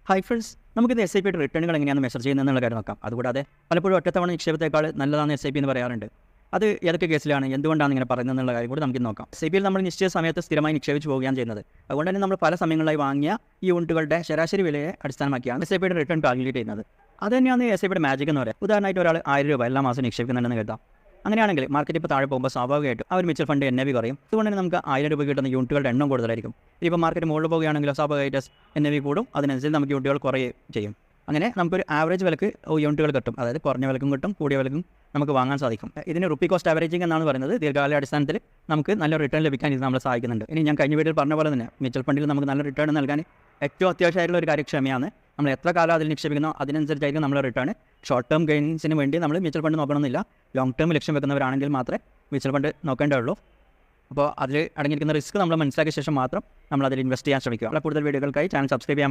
Hi friends, നമുക്കിത് S I പിയുടെ റിട്ടേണുകൾ എങ്ങനെയാണ് മെഷർ ചെയ്യുന്നതെന്നുള്ള കാര്യം നോക്കാം. അതുകൂടാതെ പലപ്പോഴും ഒറ്റത്തവണ നിക്ഷേപത്തേക്കാൾ നല്ലതാണ് എസ് ഐ പി എന്ന് പറയാറുണ്ട്. അത് ഏതൊക്കെ കേസിലാണ്, എന്തുകൊണ്ടാണ് ഇങ്ങനെ പറയുന്നത് എന്നുള്ള കാര്യം കൂടി നമുക്ക് നോക്കാം. എസ് ഐ പിയിൽ നമ്മൾ നിശ്ചിത സമയത്ത് സ്ഥിരമായി നിക്ഷേപിച്ച് പോവുകയാണ് ചെയ്യുന്നത്. അതുകൊണ്ട് തന്നെ നമ്മൾ പല സമയങ്ങളിലായി വാങ്ങിയ ഈ യൂണിറ്റുകളുടെ ശരാശരി വിലയെ അടിസ്ഥാനമാക്കിയാണ് എസ് ഐ പിയുടെ റിട്ടേൺ കാൽക്കുലേറ്റ് ചെയ്യുന്നത്. അത് തന്നെയാണ് എസ് ഐ പിയുടെ മാജിക് എന്ന് പറയുന്നത്. ഉദാഹരണമായിട്ട് ഒരാൾ 1000 രൂപ എല്ലാ മാസം നിക്ഷേപിക്കുന്നുണ്ടെന്ന് കരുതാം. അങ്ങനെയാണെങ്കിൽ മാർക്കറ്റ് ഇപ്പോൾ താഴെ പോകുമ്പോൾ സ്വാഭാവികമായിട്ടും ആ ഒരു മ്യൂച്വൽ ഫണ്ട് NAV കുറയും. അതുകൊണ്ട് തന്നെ നമുക്ക് 1000 രൂപ കിട്ടുന്ന യൂണിറ്റുകളുടെ എണ്ണം കൂടുതലായിരിക്കും. ഇപ്പോൾ മാർക്കറ്റ് മുകളിൽ പോകുകയാണെങ്കിലോ സ്വാഭാവികമായിട്ട് NAV കൂടും, അതിനനുസരിച്ച് നമുക്ക് യൂണിറ്റുകൾ കുറയുകയും ചെയ്യും. അങ്ങനെ നമുക്കൊരു ആവറേജ് വിലക്ക് യൂണിറ്റുകൾ കിട്ടും. അതായത് കുറഞ്ഞ വിലക്കും കിട്ടും, കൂടിയ വിലക്കും നമുക്ക് വാങ്ങാൻ സാധിക്കും. ഇതിന് റുപ്പി കോസ്റ്റ് ആവറേജിംഗ് എന്നാണ് പറയുന്നത്. ദീർഘകാല അടിസ്ഥാനത്തിൽ നമുക്ക് നല്ല റിട്ടേൺ ലഭിക്കാൻ ഇത് നമ്മളെ സഹായിക്കുന്നുണ്ട്. ഇനി ഞാൻ കഴിഞ്ഞ വീഡിയോയിൽ പറഞ്ഞ പോലെ തന്നെ മ്യൂച്വൽ ഫണ്ടിൽ നമുക്ക് നല്ല റിട്ടേൺ നൽകാൻ ഏറ്റവും അത്യാവശ്യമായിട്ടുള്ള ഒരു കാര്യക്ഷമയാണ്. നമ്മൾ എത്ര കാലം അതിൽ നിക്ഷേപിക്കുന്നോ അതിനനുസരിച്ചായിരിക്കും നമ്മൾ റിട്ടേൺ. ഷോർട്ട് ടേം ഗെയിൻസിന് വേണ്ടി നമ്മൾ മ്യൂച്വൽ ഫണ്ട് നോക്കണമെന്നില്ല. ലോങ് ടേം ലക്ഷ്യം വെക്കുന്നവരാണെങ്കിൽ മാത്രമേ മ്യൂച്വൽ ഫണ്ട് നോക്കേണ്ടതുള്ളൂ. അപ്പോൾ അതിൽ അടങ്ങിയിരിക്കുന്ന റിസ്ക് നമ്മൾ മനസ്സിലാക്കിയ ശേഷം മാത്രം നമ്മൾ അതിൽ ഇൻവെസ്റ്റ് ചെയ്യാൻ ശ്രമിക്കുക. കൂടുതൽ വീഡിയോകൾക്കായി ചാനൽ സബ്സ്ക്രൈബ് ചെയ്യാൻ